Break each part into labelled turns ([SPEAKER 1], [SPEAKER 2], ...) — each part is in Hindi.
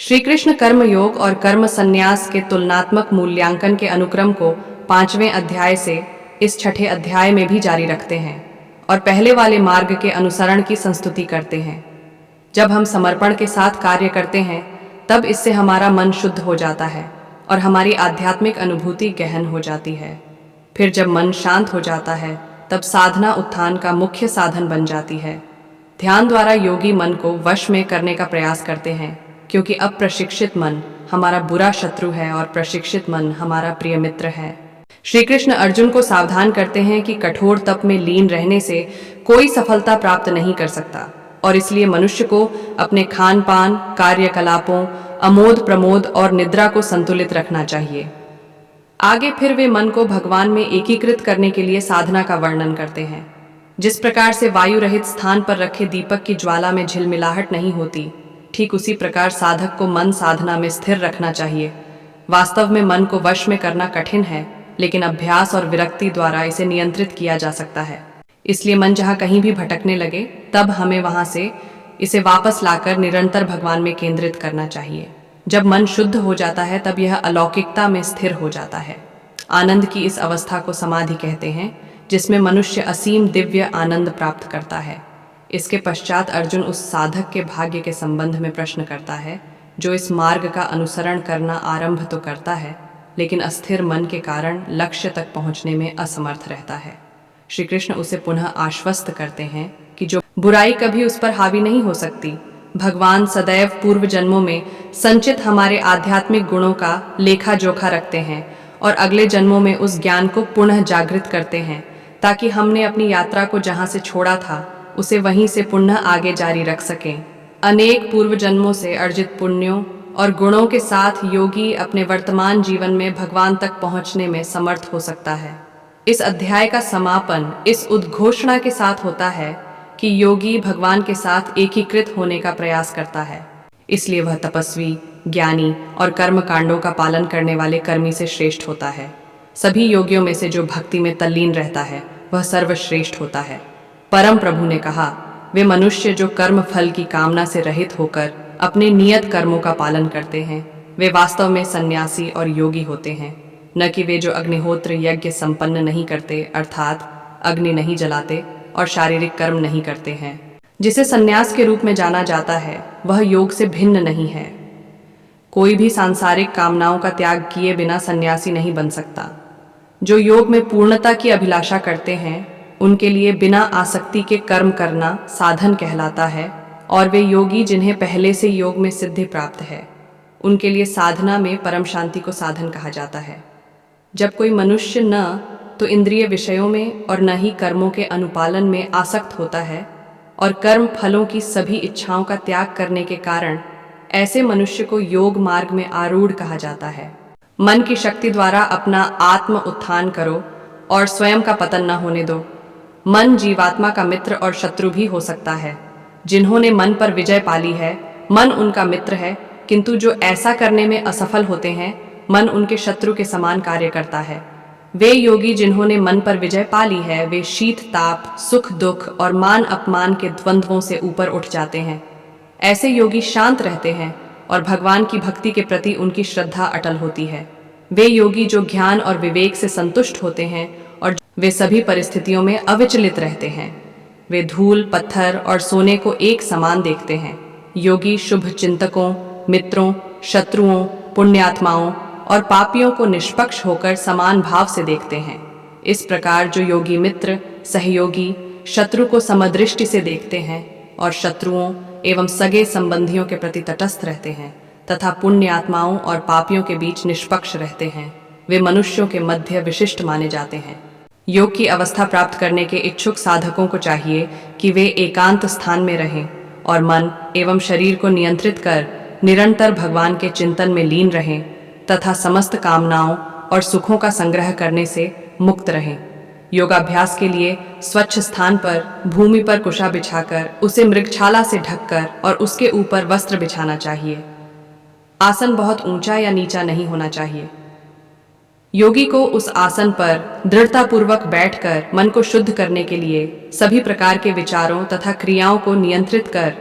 [SPEAKER 1] श्री कृष्ण कर्म योग और कर्म संन्यास के तुलनात्मक मूल्यांकन के अनुक्रम को 5वें अध्याय से इस छठे अध्याय में भी जारी रखते हैं और पहले वाले मार्ग के अनुसरण की संस्तुति करते हैं। जब हम समर्पण के साथ कार्य करते हैं तब इससे हमारा मन शुद्ध हो जाता है और हमारी आध्यात्मिक अनुभूति गहन हो जाती है। फिर जब मन शांत हो जाता है तब साधना उत्थान का मुख्य साधन बन जाती है। ध्यान द्वारा योगी मन को वश में करने का प्रयास करते हैं, क्योंकि अप्रशिक्षित मन हमारा बुरा शत्रु है और प्रशिक्षित मन हमारा प्रिय मित्र है। श्री कृष्ण अर्जुन को सावधान करते हैं कि कठोर तप में लीन रहने से कोई सफलता प्राप्त नहीं कर सकता और इसलिए मनुष्य को अपने खान पान, कार्यकलापों, अमोद प्रमोद और निद्रा को संतुलित रखना चाहिए। आगे फिर वे मन को भगवान में एकीकृत करने के लिए साधना का वर्णन करते हैं। जिस प्रकार से वायु रहित स्थान पर रखे दीपक की ज्वाला में झिलमिलाहट नहीं होती, ठीक उसी प्रकार साधक को मन साधना में स्थिर रखना चाहिए। वास्तव में मन को वश में करना कठिन है, लेकिन अभ्यास और विरक्ति द्वारा इसे नियंत्रित किया जा सकता है। इसलिए मन जहाँ कहीं भी भटकने लगे तब हमें वहां से इसे वापस लाकर निरंतर भगवान में केंद्रित करना चाहिए। जब मन शुद्ध हो जाता है तब यह अलौकिकता में स्थिर हो जाता है। आनंद की इस अवस्था को समाधि कहते हैं, जिसमें मनुष्य असीम दिव्य आनंद प्राप्त करता है। इसके पश्चात अर्जुन उस साधक के भाग्य के संबंध में प्रश्न करता है जो इस मार्ग का अनुसरण करना आरंभ तो करता है, लेकिन अस्थिर मन के कारण लक्ष्य तक पहुंचने में असमर्थ रहता है। श्री कृष्ण उसे पुनः आश्वस्त करते हैं कि जो बुराई कभी उस पर हावी नहीं हो सकती। भगवान सदैव पूर्व जन्मों में संचित हमारे आध्यात्मिक गुणों का लेखा जोखा रखते हैं और अगले जन्मों में उस ज्ञान को पुनः जागृत करते हैं, ताकि हमने अपनी यात्रा को जहाँ से छोड़ा था उसे वहीं से पुनः आगे जारी रख सकें। अनेक पूर्व जन्मों से अर्जित पुण्यों और गुणों के साथ योगी अपने वर्तमान जीवन में भगवान तक पहुंचने में समर्थ हो सकता है। इस अध्याय का समापन इस उद्घोषणा के साथ होता है कि योगी भगवान के साथ एकीकृत होने का प्रयास करता है, इसलिए वह तपस्वी, ज्ञानी और कर्म कांडों का पालन करने वाले कर्मी से श्रेष्ठ होता है। सभी योगियों में से जो भक्ति में तल्लीन रहता है वह सर्वश्रेष्ठ होता है। परम प्रभु ने कहा, वे मनुष्य जो कर्म फल की कामना से रहित होकर अपने नियत कर्मों का पालन करते हैं, वे वास्तव में सन्यासी और योगी होते हैं, न कि वे जो अग्निहोत्र यज्ञ संपन्न नहीं करते, अर्थात अग्नि नहीं जलाते और शारीरिक कर्म नहीं करते हैं। जिसे सन्यास के रूप में जाना जाता है वह योग से भिन्न नहीं है। कोई भी सांसारिक कामनाओं का त्याग किए बिना सन्यासी नहीं बन सकता। जो योग में पूर्णता की अभिलाषा करते हैं उनके लिए बिना आसक्ति के कर्म करना साधन कहलाता है, और वे योगी जिन्हें पहले से योग में सिद्धि प्राप्त है उनके लिए साधना में परम शांति को साधन कहा जाता है। जब कोई मनुष्य न तो इंद्रिय विषयों में और न ही कर्मों के अनुपालन में आसक्त होता है और कर्म फलों की सभी इच्छाओं का त्याग करने के कारण ऐसे मनुष्य को योग मार्ग में आरूढ़ कहा जाता है। मन की शक्ति द्वारा अपना आत्म उत्थान करो और स्वयं का पतन न होने दो। मन जीवात्मा का मित्र और शत्रु भी हो सकता है। जिन्होंने मन पर विजय पाली है, मन उनका मित्र है, किंतु जो ऐसा करने में असफल होते हैं, मन उनके शत्रु के समान कार्य करता है। वे योगी जिन्होंने मन पर विजय पाली है, वे शीत ताप, सुख दुख और मान अपमान के द्वंद्वों से ऊपर उठ जाते हैं। ऐसे योगी शांत रहते हैं और भगवान की भक्ति के प्रति उनकी श्रद्धा अटल होती है। वे योगी जो ज्ञान और विवेक से संतुष्ट होते हैं और वे सभी परिस्थितियों में अविचलित रहते हैं। वे धूल, पत्थर और सोने को एक समान देखते हैं। योगी शुभ चिंतकों, मित्रों, शत्रुओं, पुण्यात्माओं और पापियों को निष्पक्ष होकर समान भाव से देखते हैं। इस प्रकार जो योगी मित्र, सहयोगी, शत्रु को समदृष्टि से देखते हैं और शत्रुओं एवं सगे संबंधियों के प्रति तटस्थ रहते हैं तथा पुण्यात्माओं और पापियों के बीच निष्पक्ष रहते हैं, वे मनुष्यों के मध्य विशिष्ट माने जाते हैं। योग की अवस्था प्राप्त करने के इच्छुक साधकों को चाहिए कि वे एकांत स्थान में रहें और मन एवं शरीर को नियंत्रित कर निरंतर भगवान के चिंतन में लीन रहें तथा समस्त कामनाओं और सुखों का संग्रह करने से मुक्त रहें। योगाभ्यास के लिए स्वच्छ स्थान पर भूमि पर कुशा बिछाकर उसे मृगछाला से ढककर और उसके ऊपर वस्त्र बिछाना चाहिए। आसन बहुत ऊंचा या नीचा नहीं होना चाहिए। योगी को उस आसन पर दृढ़तापूर्वक बैठकर मन को शुद्ध करने के लिए सभी प्रकार के विचारों तथा क्रियाओं को नियंत्रित कर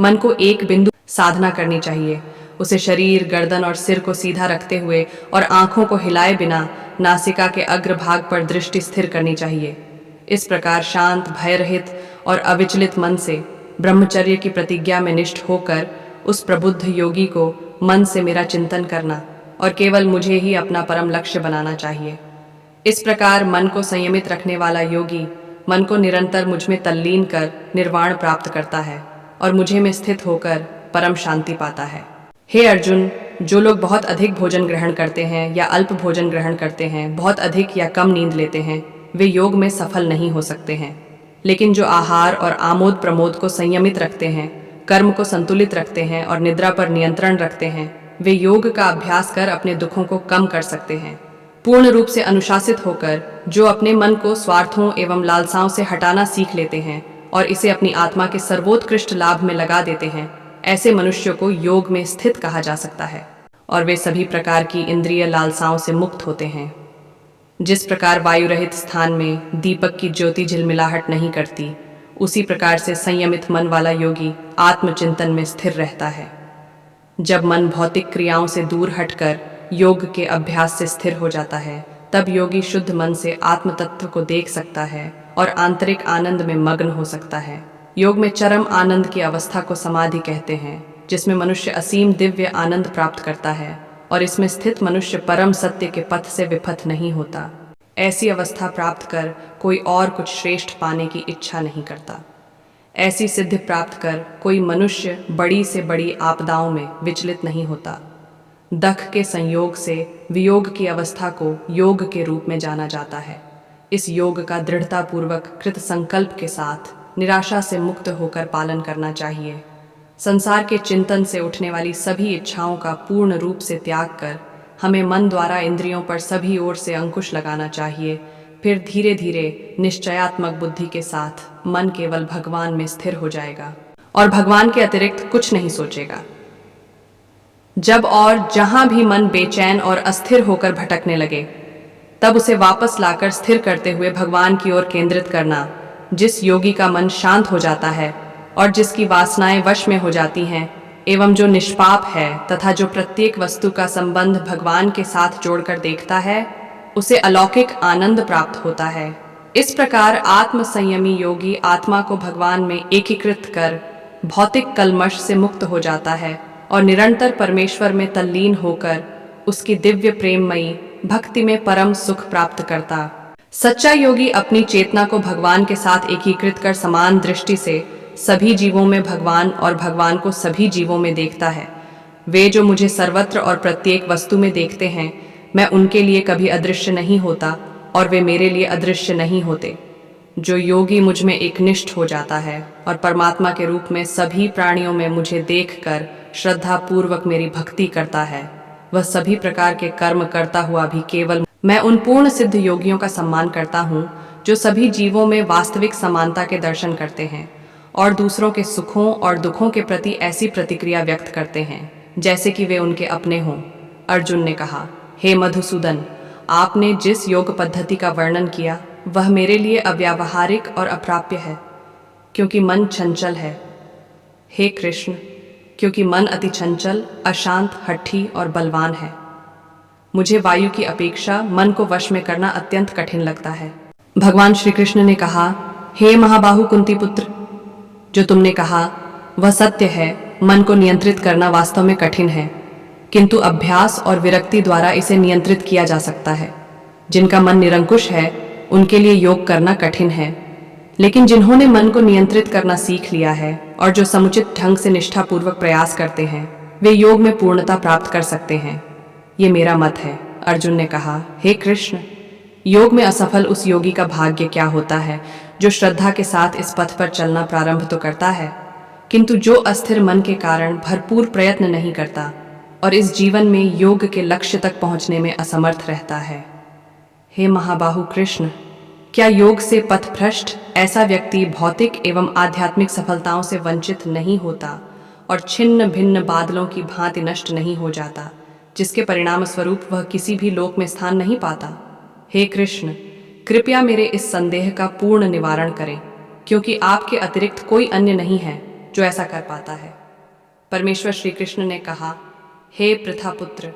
[SPEAKER 1] मन को एक बिंदु साधना करनी चाहिए। उसे शरीर, गर्दन और सिर को सीधा रखते हुए और आंखों को हिलाए बिना नासिका के अग्रभाग पर दृष्टि स्थिर करनी चाहिए। इस प्रकार शांत, भयरहित और अविचलित मन से ब्रह्मचर्य की प्रतिज्ञा में निष्ठ होकर उस प्रबुद्ध योगी को मन से मेरा चिंतन करना और केवल मुझे ही अपना परम लक्ष्य बनाना चाहिए। इस प्रकार मन को संयमित रखने वाला योगी मन को निरंतर मुझ में तल्लीन कर निर्वाण प्राप्त करता है और मुझे में स्थित होकर परम शांति पाता है। हे अर्जुन, जो लोग बहुत अधिक भोजन ग्रहण करते हैं या अल्प भोजन ग्रहण करते हैं, बहुत अधिक या कम नींद लेते हैं, वे योग में सफल नहीं हो सकते हैं। लेकिन जो आहार और आमोद प्रमोद को संयमित रखते हैं, कर्म को संतुलित रखते हैं और निद्रा पर नियंत्रण रखते हैं, वे योग का अभ्यास कर अपने दुखों को कम कर सकते हैं। पूर्ण रूप से अनुशासित होकर जो अपने मन को स्वार्थों एवं लालसाओं से हटाना सीख लेते हैं और इसे अपनी आत्मा के सर्वोत्कृष्ट लाभ में लगा देते हैं, ऐसे मनुष्यों को योग में स्थित कहा जा सकता है और वे सभी प्रकार की इंद्रिय लालसाओं से मुक्त होते हैं। जिस प्रकार वायु रहित स्थान में दीपक की ज्योति झिलमिलाहट नहीं करती, उसी प्रकार से संयमित मन वाला योगी आत्मचिंतन में स्थिर रहता है। जब मन भौतिक क्रियाओं से दूर हटकर योग के अभ्यास से स्थिर हो जाता है, तब योगी शुद्ध मन से आत्म तत्व को देख सकता है और आंतरिक आनंद में मग्न हो सकता है। योग में चरम आनंद की अवस्था को समाधि कहते हैं, जिसमें मनुष्य असीम दिव्य आनंद प्राप्त करता है और इसमें स्थित मनुष्य परम सत्य के पथ से विपथ नहीं होता। ऐसी अवस्था प्राप्त कर कोई और कुछ श्रेष्ठ पाने की इच्छा नहीं करता। ऐसी सिद्धि प्राप्त कर कोई मनुष्य बड़ी से बड़ी आपदाओं में विचलित नहीं होता। दख के संयोग से वियोग की अवस्था को योग के रूप में जाना जाता है। इस योग का दृढ़तापूर्वक कृत संकल्प के साथ निराशा से मुक्त होकर पालन करना चाहिए। संसार के चिंतन से उठने वाली सभी इच्छाओं का पूर्ण रूप से त्याग कर हमें मन द्वारा इंद्रियों पर सभी ओर से अंकुश लगाना चाहिए। फिर धीरे धीरे निश्चयात्मक बुद्धि के साथ मन केवल भगवान में स्थिर हो जाएगा और भगवान के अतिरिक्त कुछ नहीं सोचेगा। जब और जहां भी मन बेचैन और अस्थिर होकर भटकने लगे, तब उसे वापस लाकर स्थिर करते हुए भगवान की ओर केंद्रित करना। जिस योगी का मन शांत हो जाता है और जिसकी वासनाएं वश में हो जाती हैं एवं जो निष्पाप है तथा जो प्रत्येक वस्तु का संबंध भगवान के साथ जोड़कर देखता है, उसे अलौकिक आनंद प्राप्त होता है। इस प्रकार आत्म संयमी योगी आत्मा को भगवान में एकीकृत कर भौतिक कलमश से मुक्त हो जाता है और निरंतर परमेश्वर में तल्लीन होकर उसकी दिव्य प्रेममयी भक्ति में परम सुख प्राप्त करता। सच्चा योगी अपनी चेतना को भगवान के साथ एकीकृत कर समान दृष्टि से सभी जीवों में भगवान और भगवान को सभी जीवों में देखता है। वे जो मुझे सर्वत्र और प्रत्येक वस्तु में देखते हैं, मैं उनके लिए कभी अदृश्य नहीं होता और वे मेरे लिए अदृश्य नहीं होते। जो योगी मुझ में एकनिष्ठ हो जाता है और परमात्मा के रूप में सभी प्राणियों में मुझे देखकर श्रद्धा पूर्वक मेरी भक्ति करता है, वह सभी प्रकार के कर्म करता हुआ भी केवल मैं उन पूर्ण सिद्ध योगियों का सम्मान करता हूँ जो सभी जीवों में वास्तविक समानता के दर्शन करते हैं और दूसरों के सुखों और दुखों के प्रति ऐसी प्रतिक्रिया व्यक्त करते हैं जैसे कि वे उनके अपने हों। अर्जुन ने कहा, हे मधुसूदन, आपने जिस योग पद्धति का वर्णन किया वह मेरे लिए अव्यावहारिक और अप्राप्य है, क्योंकि मन चंचल है। हे कृष्ण, क्योंकि मन अति चंचल, अशांत, हठी और बलवान है, मुझे वायु की अपेक्षा मन को वश में करना अत्यंत कठिन लगता है। भगवान श्री कृष्ण ने कहा, हे महाबाहु कुंती पुत्र, जो तुमने कहा वह सत्य है। मन को नियंत्रित करना वास्तव में कठिन है, किंतु अभ्यास और विरक्ति द्वारा इसे नियंत्रित किया जा सकता है। जिनका मन निरंकुश है उनके लिए योग करना कठिन है, लेकिन जिन्होंने मन को नियंत्रित करना सीख लिया है और जो समुचित ढंग से निष्ठापूर्वक प्रयास करते हैं, वे योग में पूर्णता प्राप्त कर सकते हैं। ये मेरा मत है। अर्जुन ने कहा, हे कृष्ण, योग में असफल उस योगी का भाग्य क्या होता है जो श्रद्धा के साथ इस पथ पर चलना प्रारंभ तो करता है, किंतु जो अस्थिर मन के कारण भरपूर प्रयत्न नहीं करता और इस जीवन में योग के लक्ष्य तक पहुंचने में असमर्थ रहता है। हे महाबाहु कृष्ण, क्या योग से पथभ्रष्ट ऐसा व्यक्ति भौतिक एवं आध्यात्मिक सफलताओं से वंचित नहीं होता और छिन्न भिन्न बादलों की भांति नष्ट नहीं हो जाता, जिसके परिणाम स्वरूप वह किसी भी लोक में स्थान नहीं पाता? हे कृष्ण, कृपया मेरे इस संदेह का पूर्ण निवारण करें, क्योंकि आपके अतिरिक्त कोई अन्य नहीं है जो ऐसा कर पाता है। परमेश्वर श्री कृष्ण ने कहा, हे पृथापुत्र,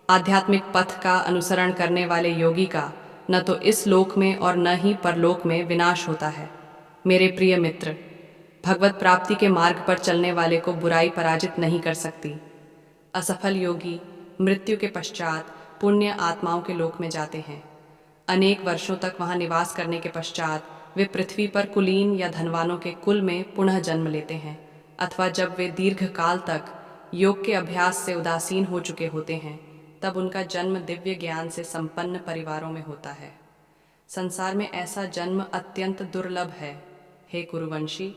[SPEAKER 1] आध्यात्मिक पथ का अनुसरण करने वाले योगी का न तो इस लोक में और न ही परलोक में विनाश होता है। मेरे प्रिय मित्र, भगवत प्राप्ति के मार्ग पर चलने वाले को बुराई पराजित नहीं कर सकती। असफल योगी मृत्यु के पश्चात पुण्य आत्माओं के लोक में जाते हैं। अनेक वर्षों तक वहां निवास करने के पश्चात वे पृथ्वी पर कुलीन या धनवानों के कुल में पुनः जन्म लेते हैं, अथवा जब वे दीर्घ काल तक योग के अभ्यास से उदासीन हो चुके होते हैं, तब उनका जन्म दिव्य ज्ञान से संपन्न परिवारों में होता है। संसार में ऐसा जन्म अत्यंत दुर्लभ है। हे कुरुवंशी,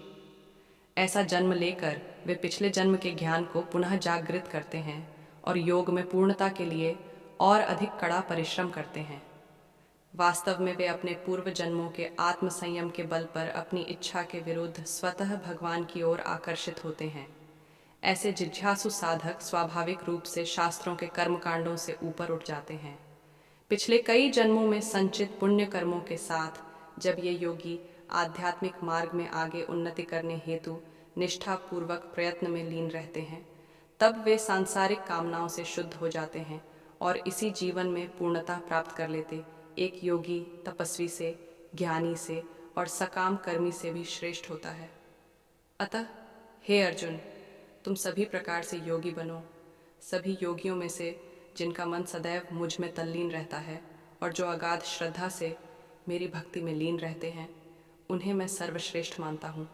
[SPEAKER 1] ऐसा जन्म लेकर वे पिछले जन्म के ज्ञान को पुनः जागृत करते हैं और योग में पूर्णता के लिए और अधिक कड़ा परिश्रम करते हैं। वास्तव में वे अपने पूर्व जन्मों के आत्म संयम के बल पर अपनी इच्छा के विरुद्ध स्वतः भगवान की ओर आकर्षित होते हैं। ऐसे जिज्ञासु साधक स्वाभाविक रूप से शास्त्रों के कर्मकांडों से ऊपर उठ जाते हैं। पिछले कई जन्मों में संचित पुण्य कर्मों के साथ जब ये योगी आध्यात्मिक मार्ग में आगे उन्नति करने हेतु निष्ठापूर्वक प्रयत्न में लीन रहते हैं, तब वे सांसारिक कामनाओं से शुद्ध हो जाते हैं और इसी जीवन में पूर्णता प्राप्त कर लेते एक योगी तपस्वी से, ज्ञानी से और सकाम कर्मी से भी श्रेष्ठ होता है। अतः हे अर्जुन, तुम सभी प्रकार से योगी बनो। सभी योगियों में से जिनका मन सदैव मुझ में तल्लीन रहता है और जो अगाध श्रद्धा से मेरी भक्ति में लीन रहते हैं, उन्हें मैं सर्वश्रेष्ठ मानता हूँ।